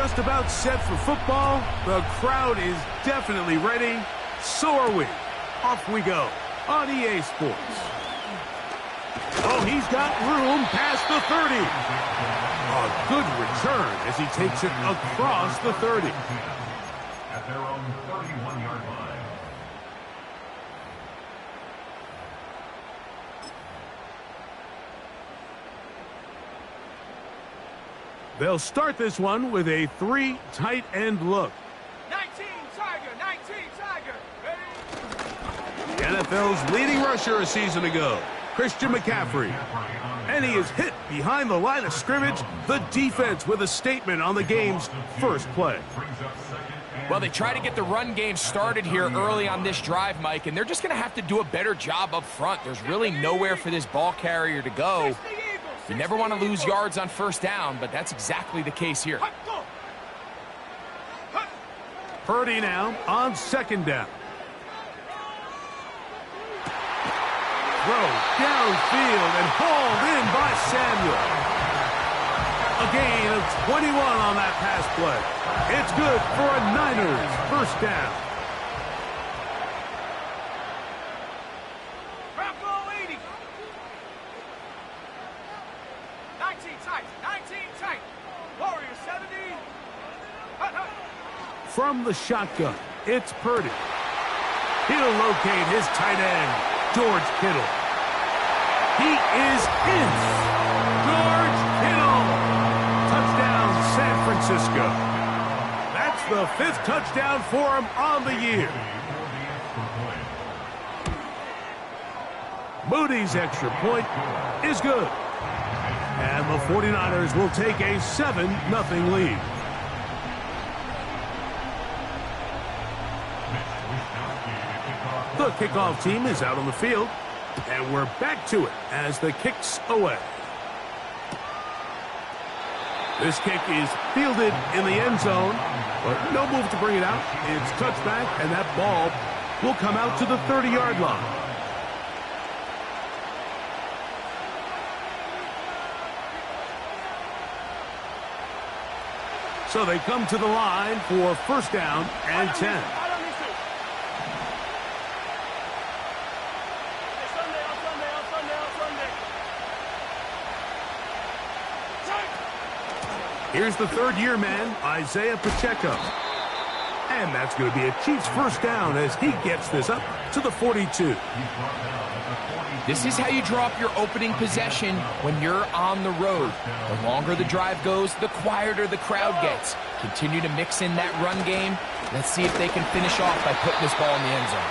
just about set for football. The crowd is definitely ready. So are we. Off we go on EA Sports. Oh, he's got room past the 30. A good return as he takes it across the 30. At their own 31-yard line. They'll start this one with a 3 tight end look. 19 Tiger, 19 Tiger. The NFL's leading rusher a season ago, Christian McCaffrey. And he is hit behind the line of scrimmage. The defense with a statement on the game's first play. Well, they try to get the run game started here early on this drive, Mike, and they're just going to have to do a better job up front. There's really nowhere for this ball carrier to go. You never want to lose yards on first down, but that's exactly the case here. Purdy now on second down. Throw downfield and hauled in by Samuel. A gain of 21 on that pass play. It's good for a Niners first down. Bronco 80. 19 tight, 19 tight. Warrior 70. From the shotgun, it's Purdy. He'll locate his tight end, George Kittle. He is in. George Kittle. Touchdown, San Francisco. That's the 5th touchdown for him on the year. Moody's extra point is good. And the 49ers will take a 7-0 lead. The kickoff team is out on the field, and we're back to it as the kick's away. This kick is fielded in the end zone, but no move to bring it out. It's touchback, and that ball will come out to the 30-yard line. So they come to the line for first down and 10. Here's the third-year man, Isaiah Pacheco. And that's going to be a Chiefs first down as he gets this up to the 42. This is how you draw up your opening possession when you're on the road. The longer the drive goes, the quieter the crowd gets. Continue to mix in that run game. Let's see if they can finish off by putting this ball in the end zone.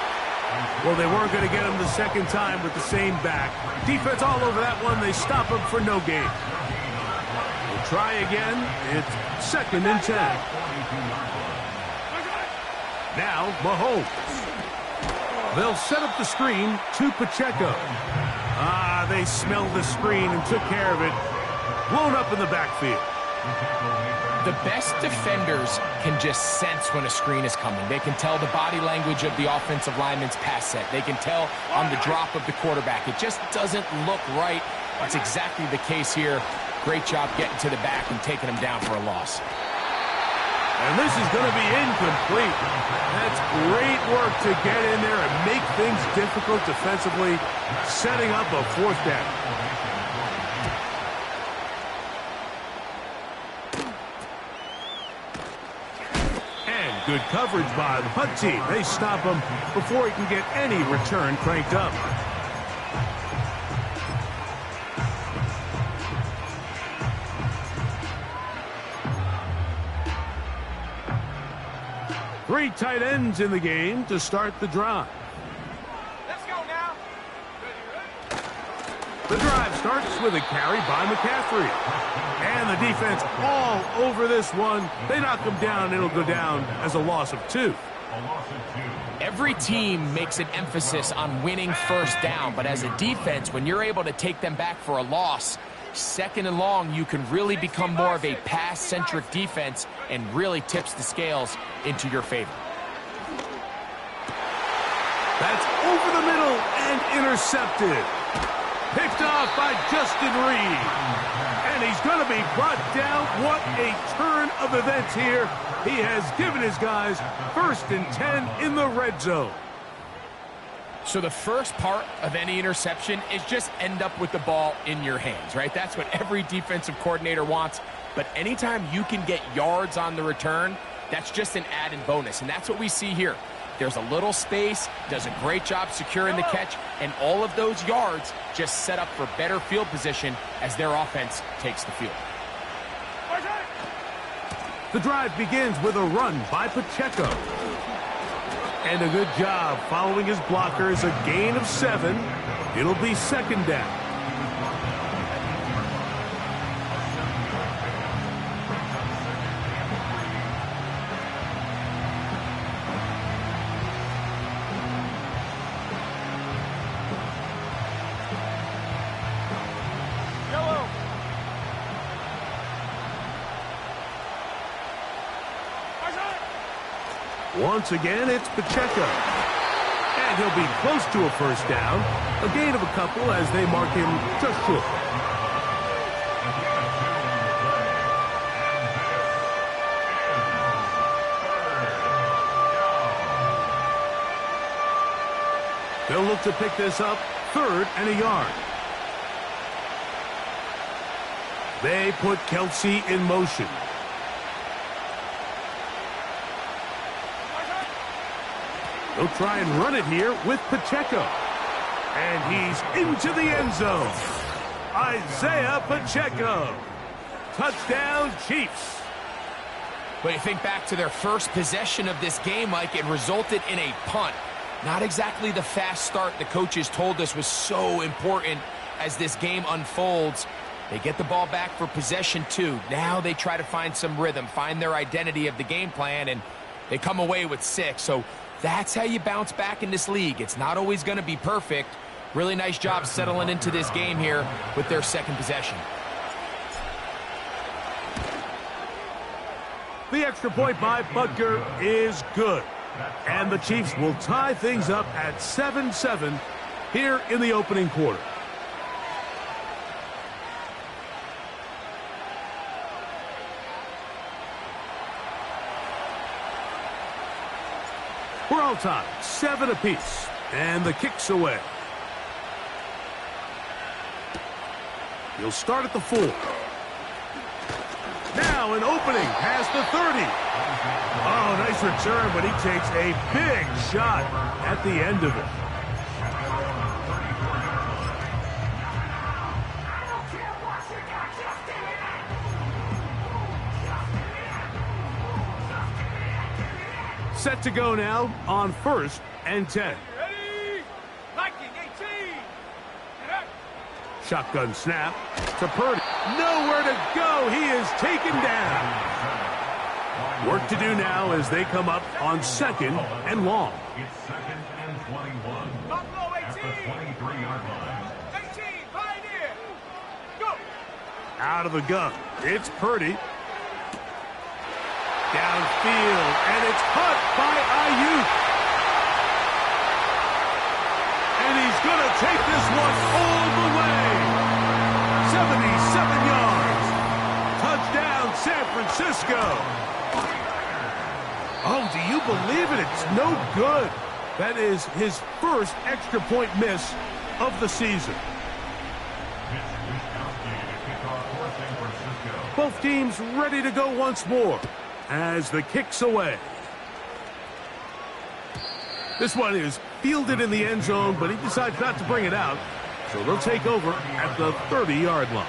Well, they weren't going to get him the second time with the same back. Defense all over that one. They stop him for no gain. We'll try again. It's 2nd and 10. Now, Mahomes. They'll set up the screen to Pacheco. They smelled the screen and took care of it. Blown up in the backfield. The best defenders can just sense when a screen is coming. They can tell the body language of the offensive lineman's pass set. They can tell on the drop of the quarterback. It just doesn't look right. That's exactly the case here. Great job getting to the back and taking him down for a loss. And this is going to be incomplete. That's great work to get in there and make things difficult defensively, setting up a fourth down. And good coverage by the punt team. They stop him before he can get any return cranked up. Three tight ends in the game to start the drive. Let's go now. The drive starts with a carry by McCaffrey. And the defense all over this one. They knock him down. It'll go down as a loss of 2. Every team makes an emphasis on winning first down, but as a defense, when you're able to take them back for a loss, 2nd and long, you can really become more of a pass-centric defense and really tips the scales into your favor. That's over the middle and intercepted. Picked off by Justin Reed. And he's going to be brought down. What a turn of events here. He has given his guys 1st and 10 in the red zone. So the first part of any interception is just end up with the ball in your hands, right? That's what every defensive coordinator wants. But anytime you can get yards on the return, that's just an added bonus. And that's what we see here. There's a little space, does a great job securing the catch, and all of those yards just set up for better field position as their offense takes the field. The drive begins with a run by Pacheco. And a good job following his blockers, a gain of 7. It'll be 2nd down. Once again, it's Pacheco. And he'll be close to a 1st down. A gain of a couple as they mark him just short. They'll look to pick this up 3rd and a yard. They put Kelce in motion. They'll try and run it here with Pacheco. And he's into the end zone. Isaiah Pacheco. Touchdown, Chiefs. But you think back to their first possession of this game, Mike, it resulted in a punt. Not exactly the fast start the coaches told us was so important as this game unfolds. They get the ball back for possession 2. Now they try to find some rhythm, find their identity of the game plan, and they come away with 6. So that's how you bounce back in this league. It's not always going to be perfect. Really nice job settling into this game here with their 2nd possession. The extra point by Butker is good. And the Chiefs will tie things up at 7-7 here in the opening quarter. We're all tied, 7 apiece, and the kick's away. He'll start at the 4. Now an opening past the 30. Oh, nice return, but he takes a big shot at the end of it. Set to go now on 1st and 10. Ready? 19, 18. Shotgun snap to Purdy. Nowhere to go. He is taken down. Work to do now as they come up on 2nd and long. It's 2nd and 21. Buffalo 18. At the 23-yard line. 18, Pioneer. Go. Out of the gun. It's Purdy. Downfield, and it's caught by Ayuk. And he's going to take this one all the way. 77 yards. Touchdown, San Francisco. Oh, do you believe it? It's no good. That is his 1st extra point miss of the season. Both teams ready to go once more as the kick's away. This one is fielded in the end zone, but he decides not to bring it out, so they'll take over at the 30-yard line.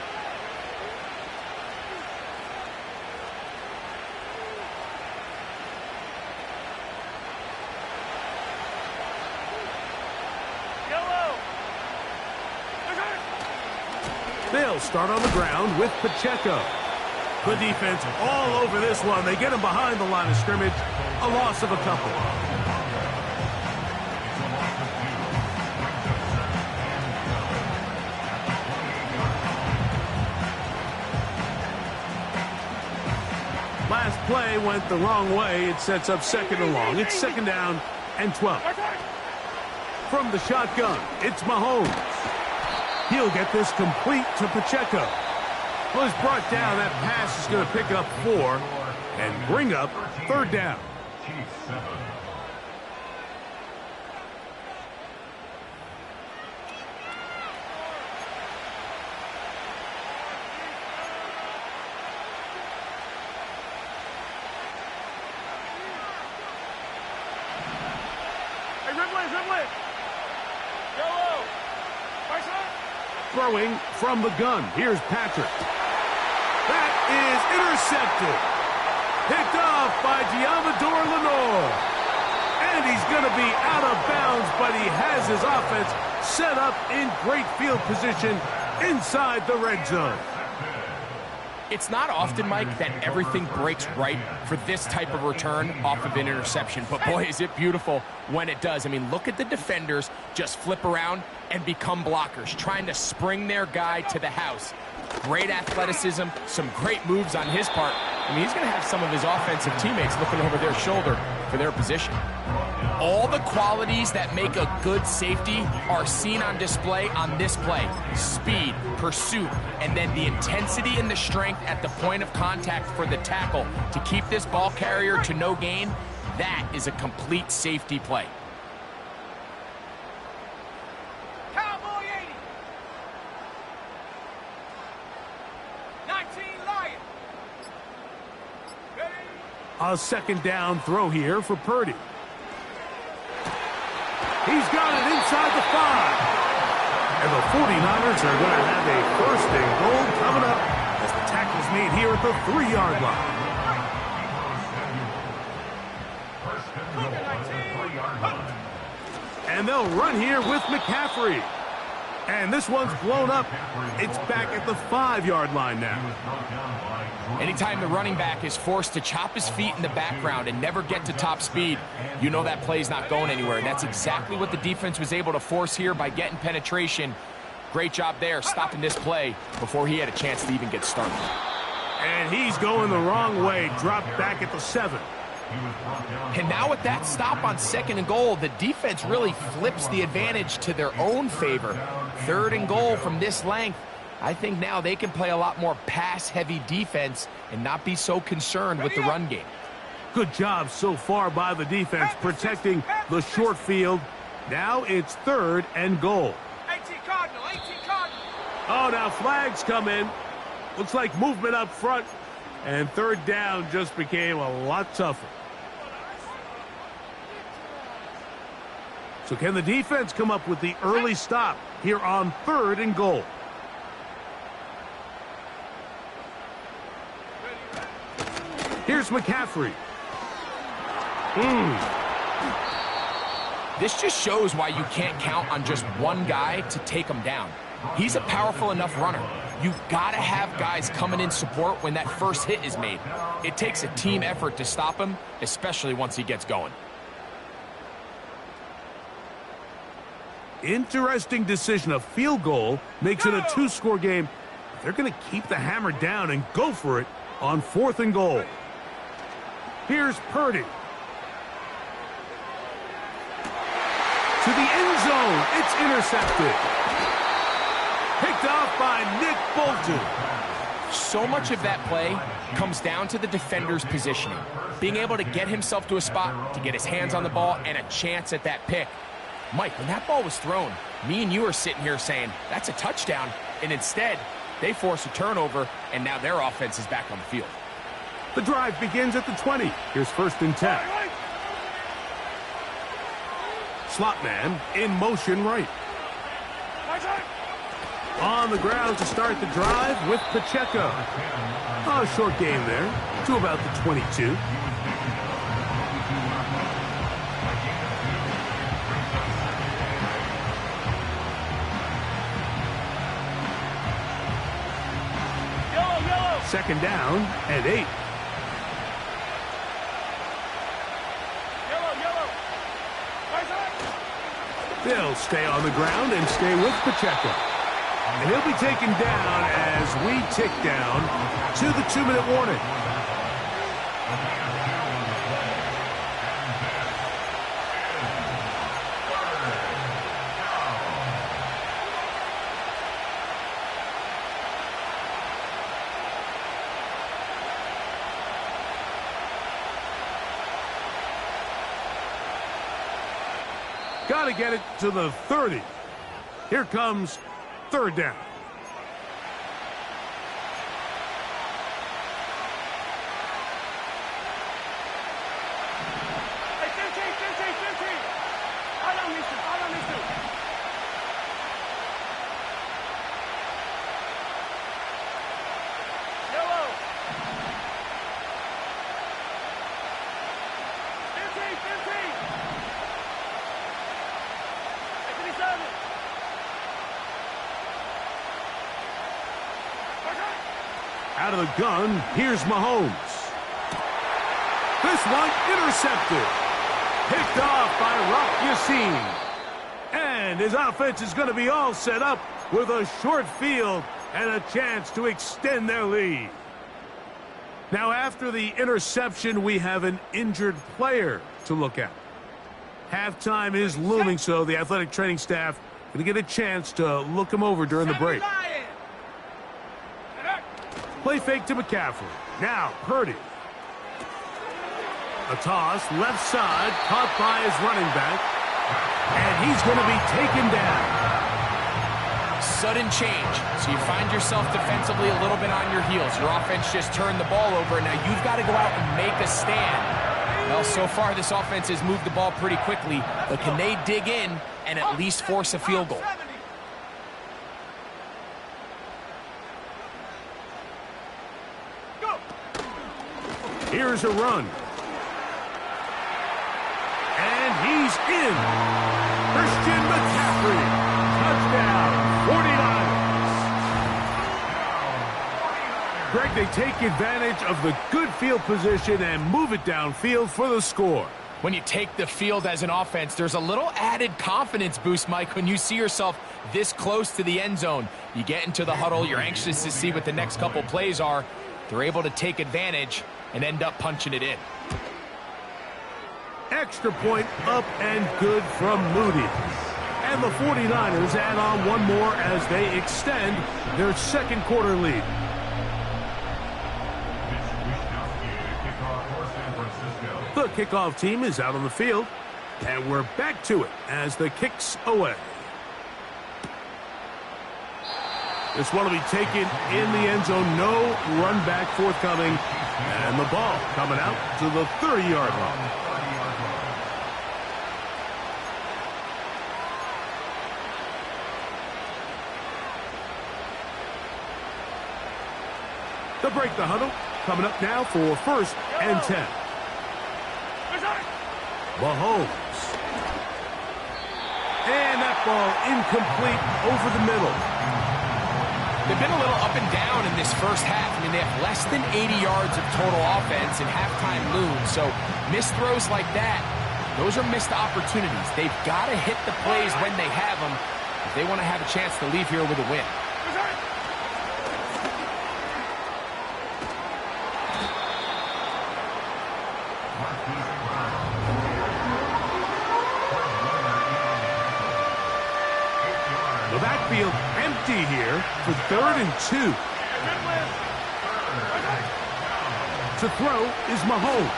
They'll start on the ground with Pacheco. The defense all over this one. They get him behind the line of scrimmage. A loss of a couple. Last play went the wrong way. It sets up 2nd and long. It's 2nd down and 12. From the shotgun, it's Mahomes. He'll get this complete to Pacheco. Was brought down. That pass is going to pick up 4 and bring up 3rd down. Chiefs 7. Ridley. Yellow. Carson. Throwing from the gun. Here's Patrick. That is intercepted. Picked off by Diamador Lenore. And he's going to be out of bounds, but he has his offense set up in great field position inside the red zone. It's not often, Mike, that everything breaks right for this type of return off of an interception. But, boy, is it beautiful when it does. I mean, look at the defenders just flip around and become blockers, trying to spring their guy to the house. Great athleticism, some great moves on his part. I mean, he's going to have some of his offensive teammates looking over their shoulder for their position. All the qualities that make a good safety are seen on display on this play. Speed, pursuit, and then the intensity and the strength at the point of contact for the tackle to keep this ball carrier to no gain. That is a complete safety play. Cowboy 80. 19 Lion. Ready. A 2nd down throw here for Purdy. He's got it inside the 5. And the 49ers are going to have a 1st and goal coming up as the tackle's made here at the 3-yard line. And they'll run here with McCaffrey. And this one's blown up. It's back at the 5-yard line now. Anytime the running back is forced to chop his feet in the background and never get to top speed, you know that play's not going anywhere. And that's exactly what the defense was able to force here by getting penetration. Great job there, stopping this play before he had a chance to even get started. And he's going the wrong way, dropped back at the 7. And now with that stop on 2nd and goal, the defense really flips the advantage to their own favor. 3rd and goal from this length. I think now they can play a lot more pass-heavy defense and not be so concerned with the run game. Good job so far by the defense protecting the short field. Now it's 3rd and goal. 18 Cardinal. 18 Cardinal. Oh, now flags come in. Looks like movement up front. And 3rd down just became a lot tougher. So can the defense come up with the early stop here on 3rd and goal? Here's McCaffrey. This just shows why you can't count on just one guy to take him down. He's a powerful enough runner. You've got to have guys coming in support when that first hit is made. It takes a team effort to stop him, especially once he gets going. Interesting decision. A field goal makes it a 2-score game. They're going to keep the hammer down and go for it on 4th and goal. Here's Purdy. To the end zone. It's intercepted. Picked off by Nick Bolton. So much of that play comes down to the defender's positioning. Being able to get himself to a spot, to get his hands on the ball, and a chance at that pick. Mike, when that ball was thrown, me and you are sitting here saying, that's a touchdown. And instead, they force a turnover, and now their offense is back on the field. The drive begins at the 20. Here's 1st and 10. Slot man in motion right. On the ground to start the drive with Pacheco. A short game there to about the 22. Yellow. 2nd down and 8. Yellow. They'll stay on the ground and stay with Pacheco. And he'll be taken down as we tick down to the 2-minute warning. got to get it to the 30. Here comes third down. Hey, 15. Hold on, mister. Yellow. 15. 57. Out of the gun, here's Mahomes. This one intercepted. Picked off by Rock Yassin. And his offense is going to be all set up with a short field and a chance to extend their lead. Now, after the interception, we have an injured player to look at. Halftime is looming, so the athletic training staff going to get a chance to look him over during the break. Play fake to McCaffrey. Now, Purdy. A toss, left side, caught by his running back. And he's going to be taken down. Sudden change. So you find yourself defensively a little bit on your heels. Your offense just turned the ball over, and now you've got to go out and make a stand. Well, so far this offense has moved the ball pretty quickly, but can they dig in and at least force a field goal? Here's a run. And he's in. Christian McCaffrey. Touchdown. 49ers. Greg, they take advantage of the good field position and move it downfield for the score. When you take the field as an offense, there's a little added confidence boost, Mike, when you see yourself this close to the end zone. You get into the huddle, you're anxious to see what the next couple plays are. They're able to take advantage and end up punching it in. Extra point up and good from Moody. And the 49ers add on one more as they extend their second quarter lead. The kickoff team is out on the field, and we're back to it as the kick's away. This one will be taken in the end zone. No run back forthcoming. And the ball coming out to the 30-yard line. To break the huddle, coming up now for first and 10. Mahomes. And that ball incomplete over the middle. They've been a little up and down in this first half. I mean, they have less than 80 yards of total offense and halftime looms. So missed throws like that, those are missed opportunities. They've got to hit the plays when they have them if they want to have a chance to leave here with a win. The backfield empty here for 3rd and 2. To throw is Mahomes.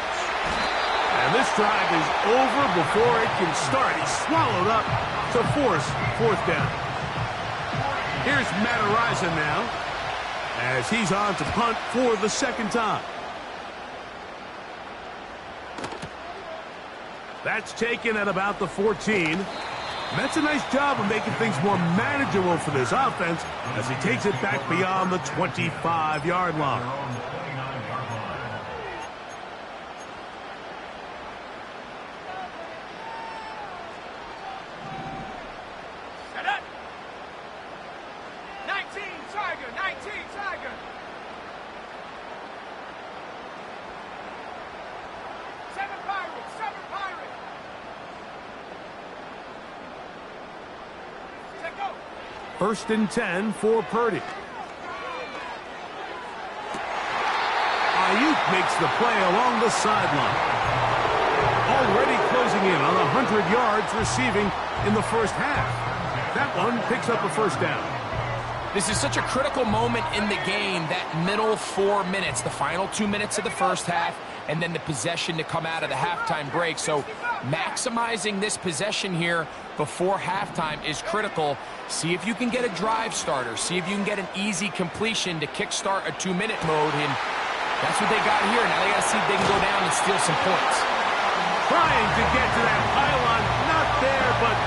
And this drive is over before it can start. He's swallowed up to force 4th down. Here's Matt Araiza now as he's on to punt for the second time. That's taken at about the 14. That's a nice job of making things more manageable for this offense as he takes it back beyond the 25-yard line. Set up. 19 Tiger. 19 Tiger. 7 Pirates. 7 Pirates. First and 10 for Purdy. Ayuk makes the play along the sideline. Already closing in on 100 yards receiving in the first half. That one picks up a first down. This is such a critical moment in the game, that middle 4 minutes, the final 2 minutes of the first half, and then the possession to come out of the halftime break. So Maximizing this possession here before halftime is critical. See if you can get a drive starter. See if you can get an easy completion to kickstart a 2-minute mode, and that's what they got here. Now they got to see if they can go down and steal some points. Trying to get to that pylon. Not there, but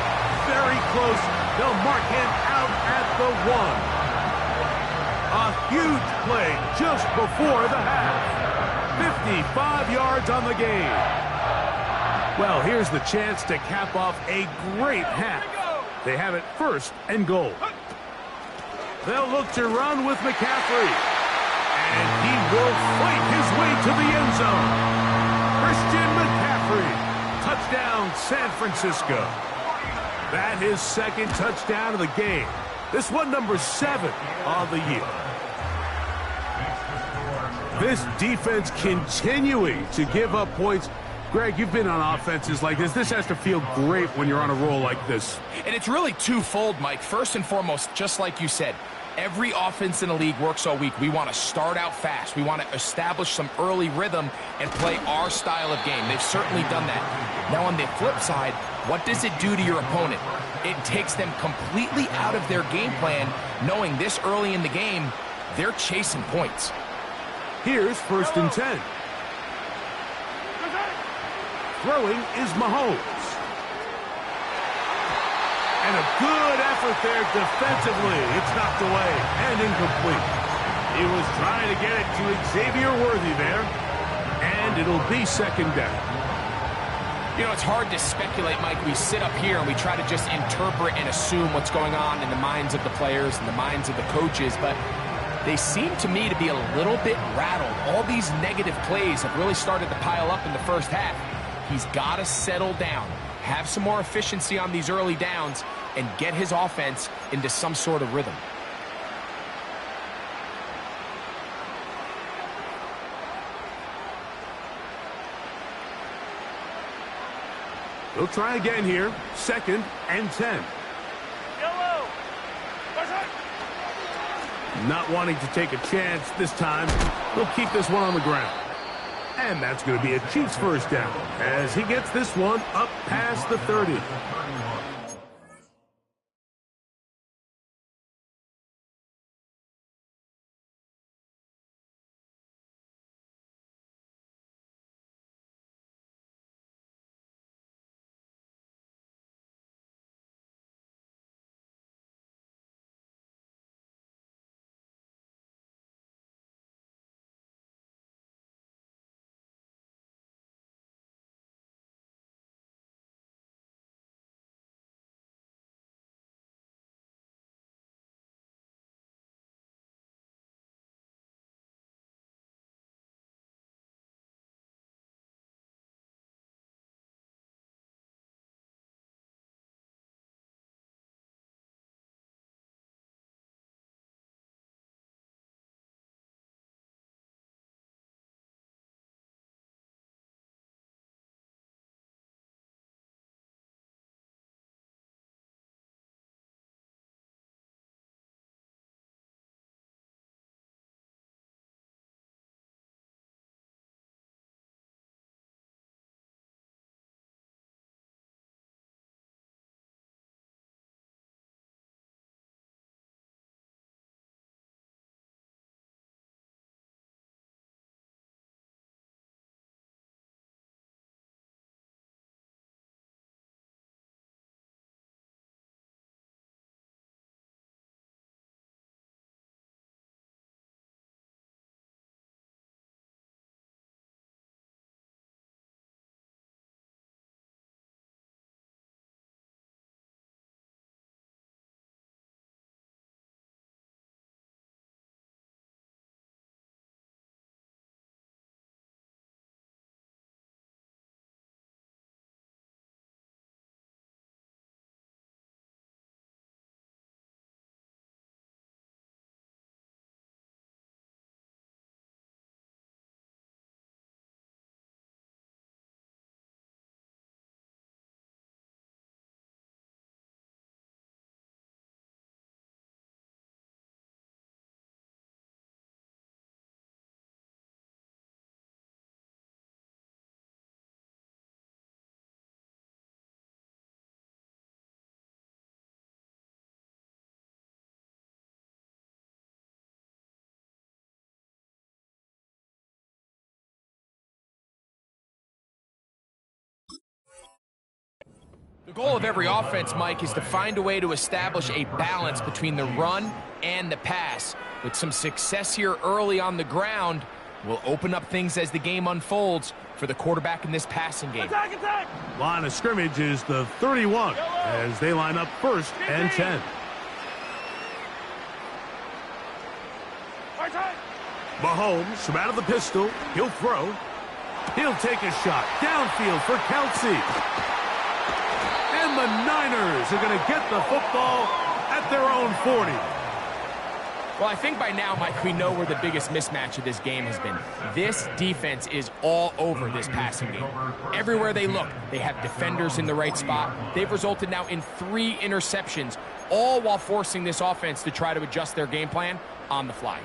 very close. They'll mark him out at the 1. A huge play just before the half. 55 yards on the game. Well, here's the chance to cap off a great half. They have it 1st and goal. They'll look to run with McCaffrey. And he will fight his way to the end zone. Christian McCaffrey. Touchdown, San Francisco. That his 2nd touchdown of the game. This one number 7 of the year. This defense continuing to give up points. Greg, you've been on offenses like this. This has to feel great when you're on a roll like this. And it's really twofold, Mike. First and foremost, just like you said, every offense in the league works all week. We want to start out fast. We want to establish some early rhythm and play our style of game. They've certainly done that. Now, on the flip side, what does it do to your opponent? It takes them completely out of their game plan, knowing this early in the game, they're chasing points. Here's 1st and 10. Throwing is Mahomes. And a good effort there defensively. It's knocked away and incomplete. He was trying to get it to Xavier Worthy there. And it'll be 2nd down. You know, it's hard to speculate, Mike. We sit up here and we try to just interpret and assume what's going on in the minds of the players and the minds of the coaches, but they seem to me to be a little bit rattled. All these negative plays have really started to pile up in the first half. He's got to settle down, have some more efficiency on these early downs, and get his offense into some sort of rhythm. He'll try again here. 2nd and 10. Yellow. Not wanting to take a chance this time. He'll keep this one on the ground. And that's going to be a Chiefs 1st down as he gets this one up past the 30. The goal of every offense, Mike, is to find a way to establish a balance between the run and the pass. With some success here early on the ground, will open up things as the game unfolds for the quarterback in this passing game. Attack, attack! Line of scrimmage is the 31 as they line up 1st and 10. Right side! Mahomes from out of the pistol. He'll throw. He'll take a shot downfield for Kelsey. And the Niners are going to get the football at their own 40. Well, I think by now, Mike, we know where the biggest mismatch of this game has been. This defense is all over this passing game. Everywhere they look, they have defenders in the right spot. They've resulted now in 3 interceptions, all while forcing this offense to try to adjust their game plan on the fly.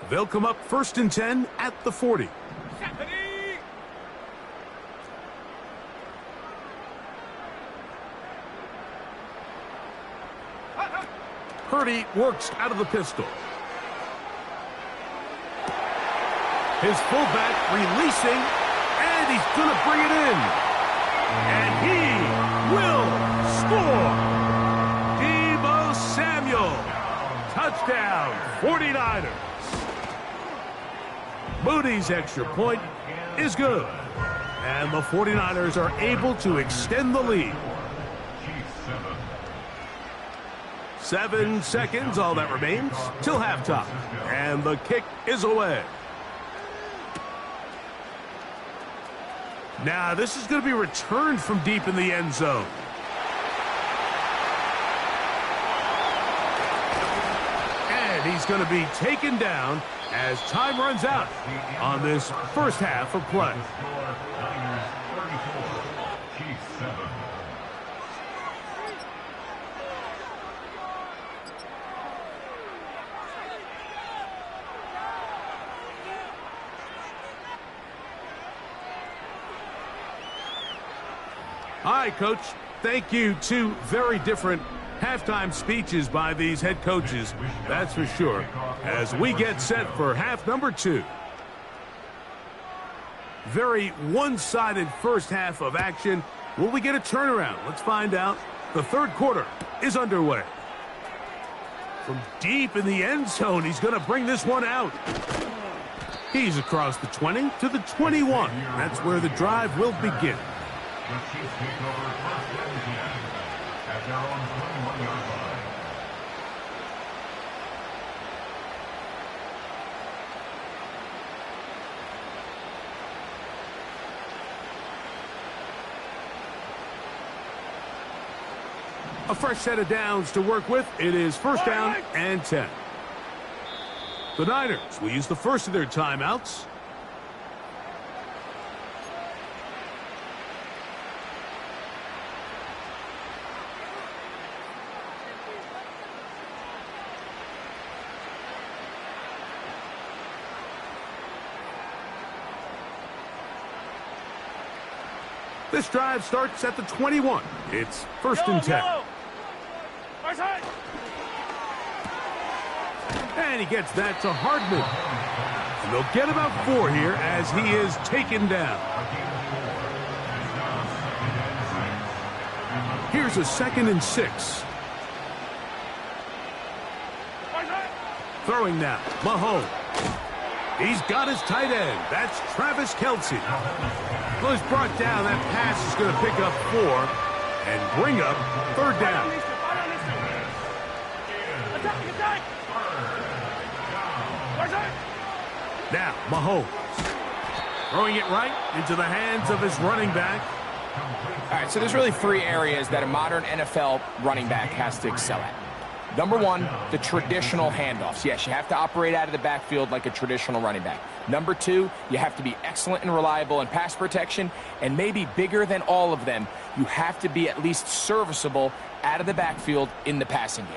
They'll come up 1st and 10 at the 40. Purdy works out of the pistol. His fullback releasing, and he's going to bring it in. And he will score. Deebo Samuel. Touchdown, 49ers. Moody's extra point is good. And the 49ers are able to extend the lead. 7 seconds, all that remains, till halftime. And the kick is away. Now, this is going to be returned from deep in the end zone. And he's going to be taken down as time runs out on this first half of play. All right, Coach, thank you. 2 very different halftime speeches by these head coaches, that's for sure, as we get set for half number 2. Very one-sided first half of action. Will we get a turnaround? Let's find out. The 3rd quarter is underway. From deep in the end zone, he's going to bring this one out. He's across the 20 to the 21. That's where the drive will begin. The Chiefs take over 1st and 10 at their own 21-yard line. A fresh set of downs to work with. It is 1st down and 10. The Niners will use the first of their timeouts. This drive starts at the 21. It's 1st and 10. And he gets that to Hardman. And they'll get about 4 here as he is taken down. Here's a 2nd and 6. Throwing now, Mahomes. He's got his tight end. That's Travis Kelsey. Well, he's brought down. That pass is going to pick up 4 and bring up 3rd down. Now, Mahomes. Throwing it right into the hands of his running back. All right, so there's really 3 areas that a modern NFL running back has to excel at. Number 1, the traditional handoffs. Yes, you have to operate out of the backfield like a traditional running back. Number 2, you have to be excellent and reliable in pass protection. And maybe bigger than all of them, you have to be at least serviceable out of the backfield in the passing game.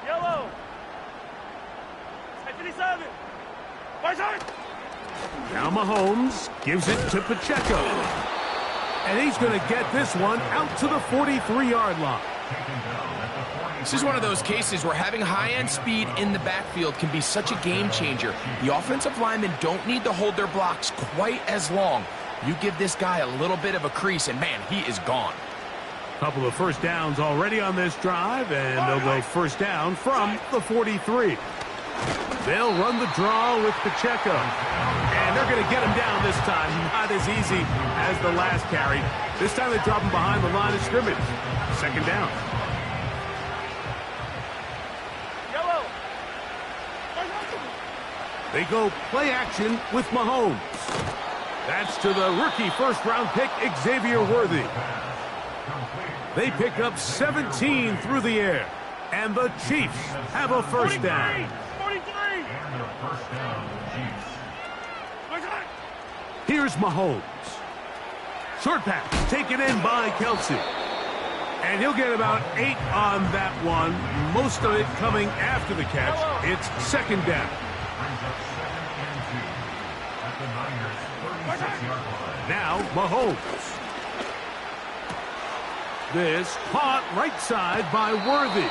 Yellow. 57. Now Mahomes gives it to Pacheco. And he's going to get this one out to the 43-yard line. This is one of those cases where having high-end speed in the backfield can be such a game changer. The offensive linemen don't need to hold their blocks quite as long. You give this guy a little bit of a crease, and man, he is gone. Couple of first downs already on this drive, and they'll go first down from the 43. They'll run the draw with Pacheco, and they're going to get him down this time. Not as easy as the last carry. This time they drop him behind the line of scrimmage. Second down. Yellow. They go play action with Mahomes. That's to the rookie first-round pick, Xavier Worthy. They pick up 17 through the air, and the Chiefs have a first down. 43. Here's Mahomes. Short pass taken in by Kelce. And he'll get about 8 on that one, most of it coming after the catch. It's second down. Now Mahomes. This caught right side by Worthy.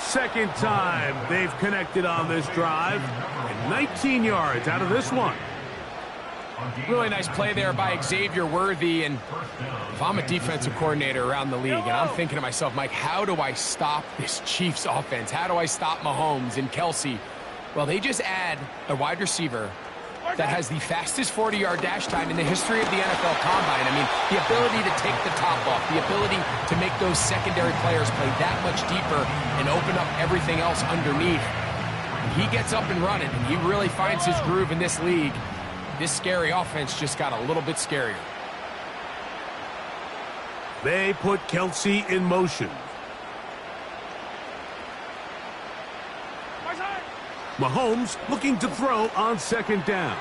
Second time they've connected on this drive. And 19 yards out of this one. Really nice play there by Xavier Worthy. And if I'm a defensive coordinator around the league, and I'm thinking to myself, Mike, how do I stop this Chiefs offense? How do I stop Mahomes and Kelce? Well, they just add a wide receiver that has the fastest 40-yard dash time in the history of the NFL Combine. I mean, the ability to take the top off, the ability to make those secondary players play that much deeper and open up everything else underneath. He gets up and running, and he really finds his groove in this league. This scary offense just got a little bit scarier. They put Kelce in motion. Mahomes looking to throw on second down.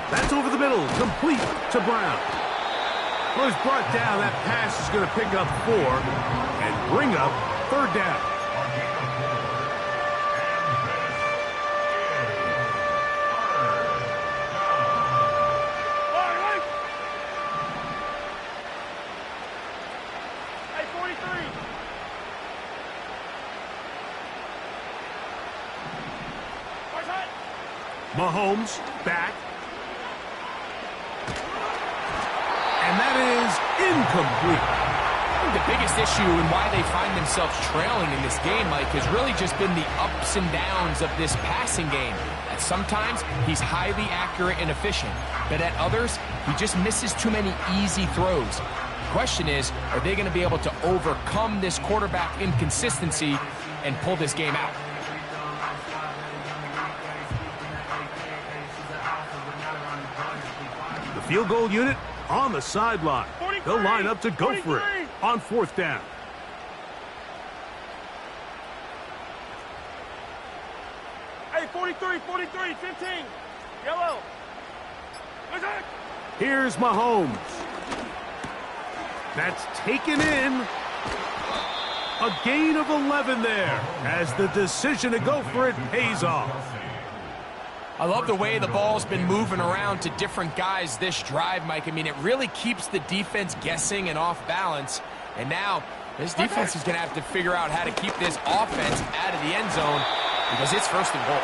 That's over the middle, complete to Brown. Well, he's brought down. That pass is going to pick up 4 and bring up third down. Mahomes back. And that is incomplete. I think the biggest issue and why they find themselves trailing in this game, Mike, has really just been the ups and downs of this passing game. At sometimes, he's highly accurate and efficient. But at others, he just misses too many easy throws. The question is, are they going to be able to overcome this quarterback inconsistency and pull this game out? Field goal unit on the sideline. They'll line up to go for it on fourth down. Hey, 43, 15. Yellow. Here's Mahomes. That's taken in. A gain of 11 there as the decision to go for it pays off. I love the way the ball's been moving around to different guys this drive, Mike. I mean, it really keeps the defense guessing and off balance. And now this defense is going to have to figure out how to keep this offense out of the end zone because it's first and goal.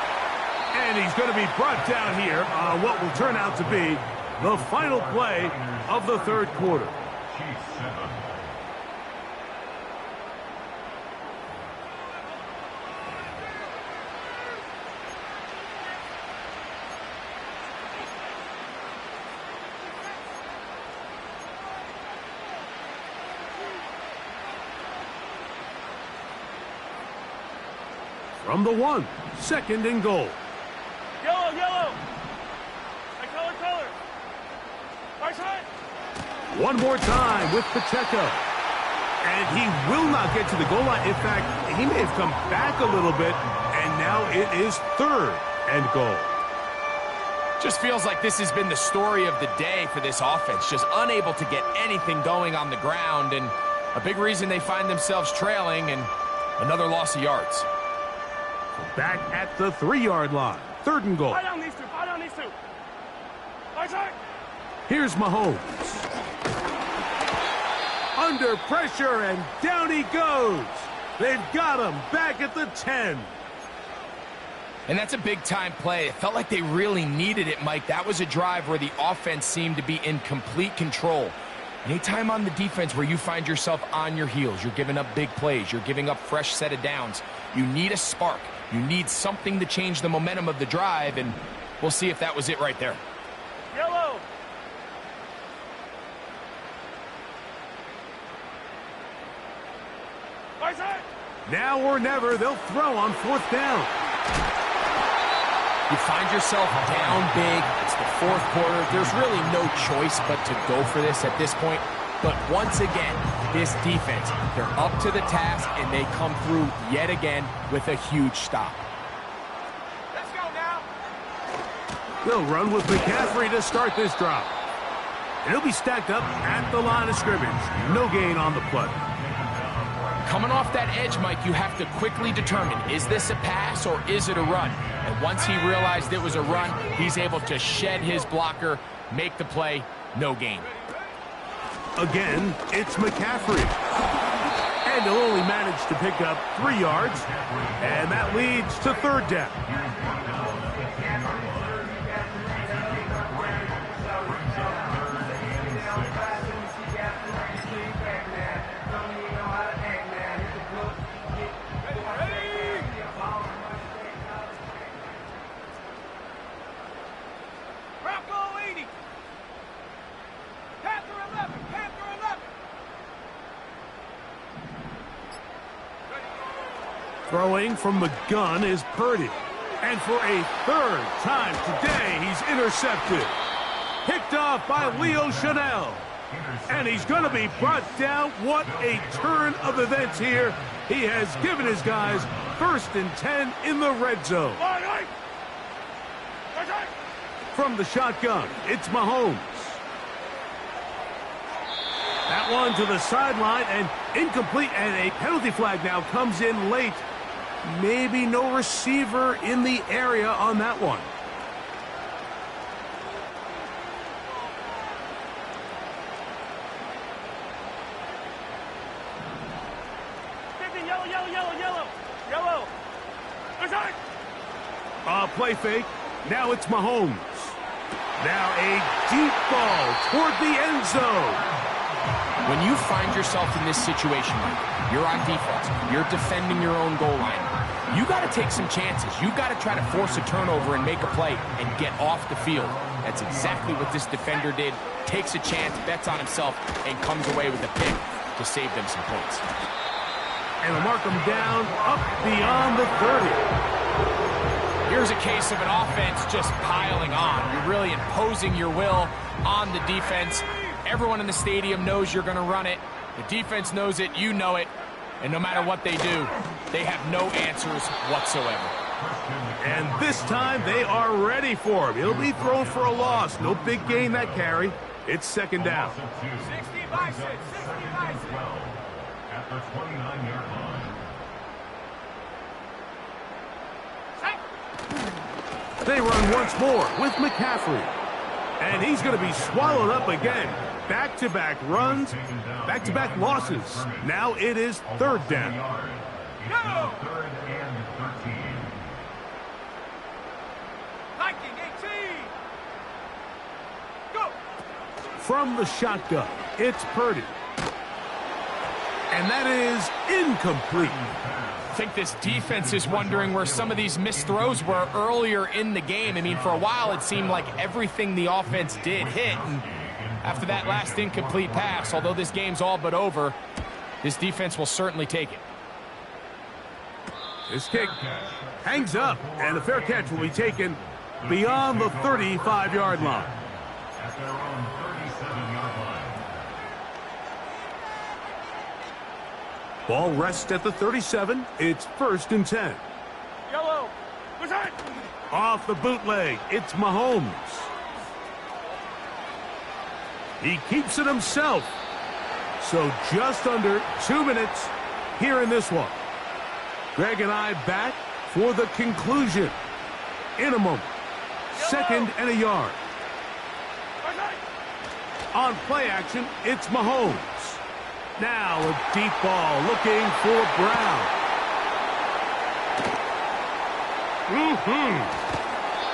And he's going to be brought down here on what will turn out to be the final play of the third quarter. From the 1, second and goal. Yellow. Hey, color. Right side. One more time with Pacheco. And he will not get to the goal line. In fact, he may have come back a little bit, and now it is third and goal. Just feels like this has been the story of the day for this offense. Just unable to get anything going on the ground, and a big reason they find themselves trailing and another loss of yards. Back at the 3-yard line. Third and goal. Buy down these two. Right side. Here's Mahomes. Under pressure, and down he goes. They've got him back at the 10. And that's a big-time play. It felt like they really needed it, Mike. That was a drive where the offense seemed to be in complete control. Anytime on the defense where you find yourself on your heels, you're giving up big plays, you're giving up fresh set of downs, you need a spark. You need something to change the momentum of the drive, and we'll see if that was it right there. Yellow. Now or never, they'll throw on 4th down. You find yourself down big. It's the 4th quarter. There's really no choice but to go for this at this point. But once again, this defense, they're up to the task, and they come through yet again with a huge stop. Let's go now. They'll run with McCaffrey to start this drive. And he'll be stacked up at the line of scrimmage. No gain on the play. Coming off that edge, Mike, you have to quickly determine, is this a pass or is it a run? And once he realized it was a run, he's able to shed his blocker, make the play, no gain. Again, it's McCaffrey. And he'll only manage to pick up 3 yards. And that leads to 3rd down. Throwing from the gun is Purdy. And for a 3rd time today, he's intercepted. Picked off by Leo Chanel. And he's going to be brought down. What a turn of events here. He has given his guys 1st and 10 in the red zone. From the shotgun, it's Mahomes. That one to the sideline and incomplete, and a penalty flag now comes in late. Maybe no receiver in the area on that one. Play fake. Now it's Mahomes. Now a deep ball toward the end zone. When you find yourself in this situation, you're on defense, you're defending your own goal line, you got to take some chances. You got to try to force a turnover and make a play and get off the field. That's exactly what this defender did. Takes a chance, bets on himself, and comes away with a pick to save them some points. And they'll mark them down up beyond the 30. Here's a case of an offense just piling on. You're really imposing your will on the defense. Everyone in the stadium knows you're going to run it. The defense knows it, you know it. And no matter what they do, they have no answers whatsoever. And this time they are ready for him. He'll be thrown for a loss. No big gain that carry. It's 2nd down. 60 by 6, 60 by 6. At the 29-yard line. They run once more with McCaffrey. And he's going to be swallowed up again. Back-to-back runs, back-to-back losses. Now it is 3rd down. Go! 3rd and 13. Viking 18. Go! From the shotgun, it's Purdy. And that is incomplete. I think this defense is wondering where some of these missed throws were earlier in the game. I mean, for a while it seemed like everything the offense did hit. And after that last incomplete pass, although this game's all but over, this defense will certainly take it. This kick hangs up, and the fair catch will be taken beyond the 35-yard line. At their own 37-yard line. Ball rests at the 37. It's 1st and 10. Yellow. Present. Off the bootleg, it's Mahomes. He keeps it himself. So just under 2 minutes here in this one. Greg and I back for the conclusion in a moment. 2nd and a yard. On play action, it's Mahomes. Now a deep ball looking for Brown.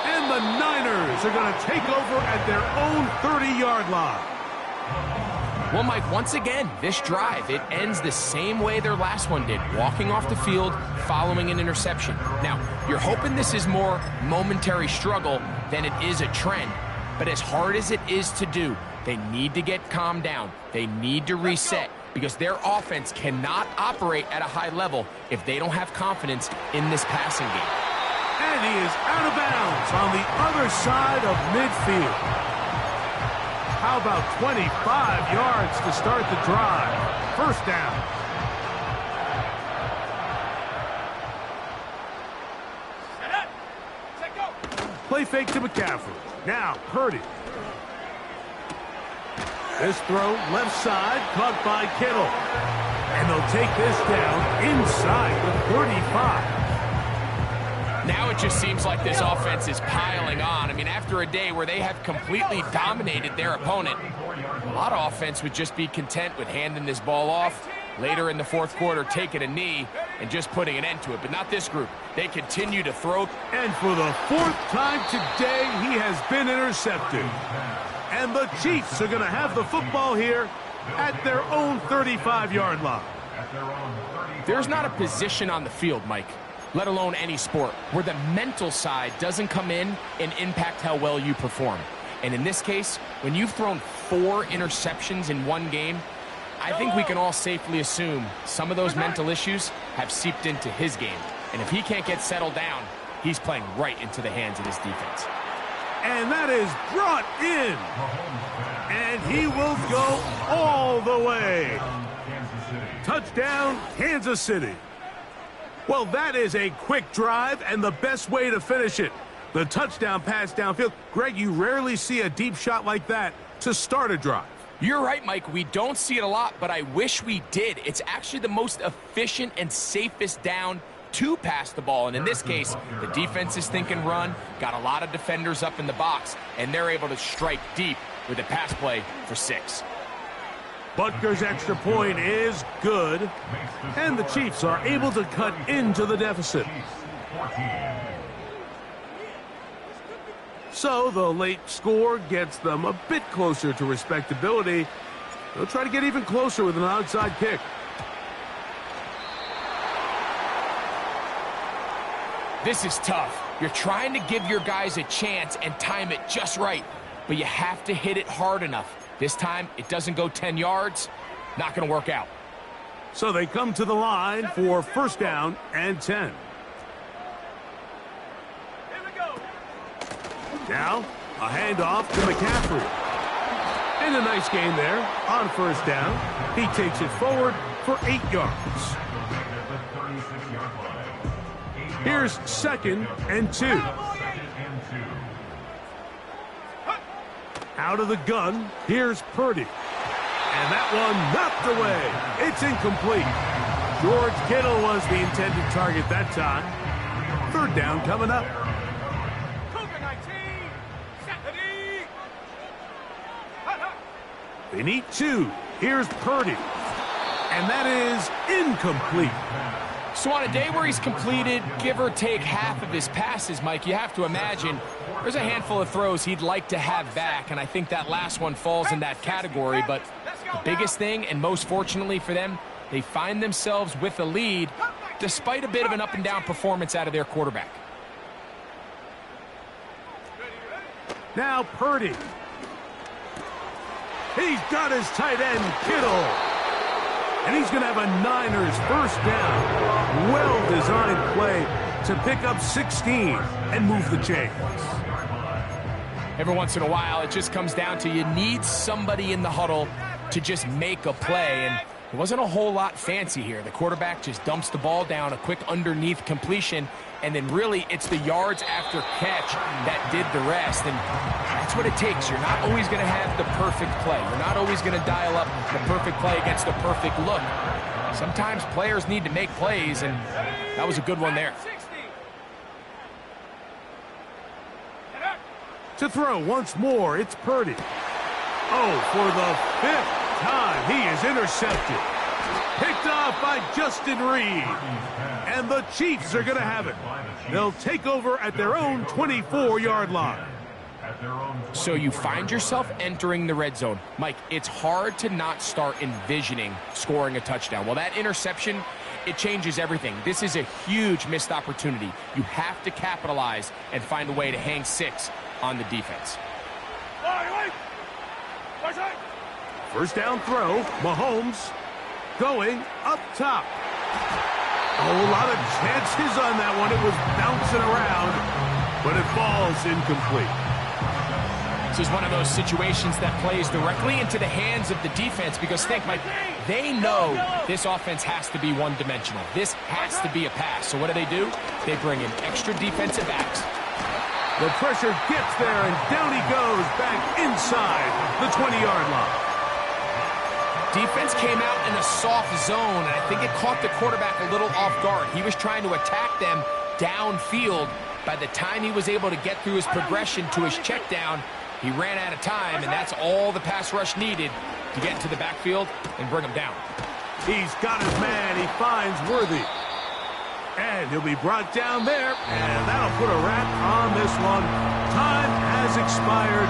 And the Niners are going to take over at their own 30-yard line. Well, Mike, once again, this drive, it ends the same way their last one did, walking off the field, following an interception. Now, you're hoping this is more momentary struggle than it is a trend, but as hard as it is to do, they need to get calmed down. They need to reset because their offense cannot operate at a high level if they don't have confidence in this passing game. And he is out of bounds on the other side of midfield. How about 25 yards to start the drive? First down. Set up. Set go. Play fake to McCaffrey. Now Purdy. This throw left side caught by Kittle. And they'll take this down inside the 35. Now it just seems like this offense is piling on. I mean, after a day where they have completely dominated their opponent, a lot of offense would just be content with handing this ball off. Later in the fourth quarter, taking a knee and just putting an end to it. But not this group. They continue to throw. And for the fourth time today, he has been intercepted. And the Chiefs are going to have the football here at their own 35-yard line. There's not a position on the field, Mike, let alone any sport, where the mental side doesn't come in and impact how well you perform. And in this case, when you've thrown 4 interceptions in one game, I think we can all safely assume some of those mental issues have seeped into his game. And if he can't get settled down, he's playing right into the hands of this defense. And that is brought in. And he will go all the way. Touchdown, Kansas City. Well, that is a quick drive and the best way to finish it. The touchdown pass downfield. Greg, you rarely see a deep shot like that to start a drive. You're right, Mike. We don't see it a lot, but I wish we did. It's actually the most efficient and safest down to pass the ball. And in this case, the defense is thinking run, got a lot of defenders up in the box, and they're able to strike deep with a pass play for 6. Butker's extra point is good, and the Chiefs are able to cut into the deficit. So the late score gets them a bit closer to respectability. They'll try to get even closer with an outside kick. This is tough. You're trying to give your guys a chance and time it just right, but you have to hit it hard enough. This time, it doesn't go 10 yards. Not going to work out. So they come to the line for first down and 10. Here we go. Now, a handoff to McCaffrey. And a nice gain there on first down. He takes it forward for 8 yards. Here's second and 2. Out of the gun, here's Purdy. And that one knocked away. It's incomplete. George Kittle was the intended target that time. Third down coming up. They need 2. Here's Purdy. And that is incomplete. So on a day where he's completed, give or take half of his passes, Mike, you have to imagine there's a handful of throws he'd like to have back, and I think that last one falls in that category. But the biggest thing, and most fortunately for them, they find themselves with a lead despite a bit of an up-and-down performance out of their quarterback. Now Purdy. He's got his tight end, Kittle. And he's going to have a Niners first down. Well-designed play to pick up 16 and move the chains. Every once in a while, it just comes down to you need somebody in the huddle to just make a play. And it wasn't a whole lot fancy here. The quarterback just dumps the ball down, a quick underneath completion, and then really it's the yards after catch that did the rest. And that's what it takes. You're not always going to have the perfect play. You're not always going to dial up the perfect play against the perfect look. Sometimes players need to make plays, and that was a good one there. To throw once more, it's Purdy. Oh, for the 5th time, he is intercepted. Picked off off by Justin Reed. And the Chiefs are going to have it. They'll take over at their own 24-yard line. So you find yourself entering the red zone. Mike, it's hard to not start envisioning scoring a touchdown. Well, that interception, it changes everything. This is a huge missed opportunity. You have to capitalize and find a way to hang 6 on the defense. First down throw, Mahomes going up top. A lot of chances on that one. It was bouncing around, but it falls incomplete. This is one of those situations that plays directly into the hands of the defense because, think, Mike, they know this offense has to be one-dimensional. This has to be a pass. So what do? They bring in extra defensive backs. The pressure gets there, and down he goes back inside the 20-yard line. Defense came out in a soft zone, and I think it caught the quarterback a little off guard. He was trying to attack them downfield. By the time he was able to get through his progression to his check down, he ran out of time, and that's all the pass rush needed to get into the backfield and bring him down. He's got his man. He finds Worthy. And he'll be brought down there, and that'll put a wrap on this one. Time has expired.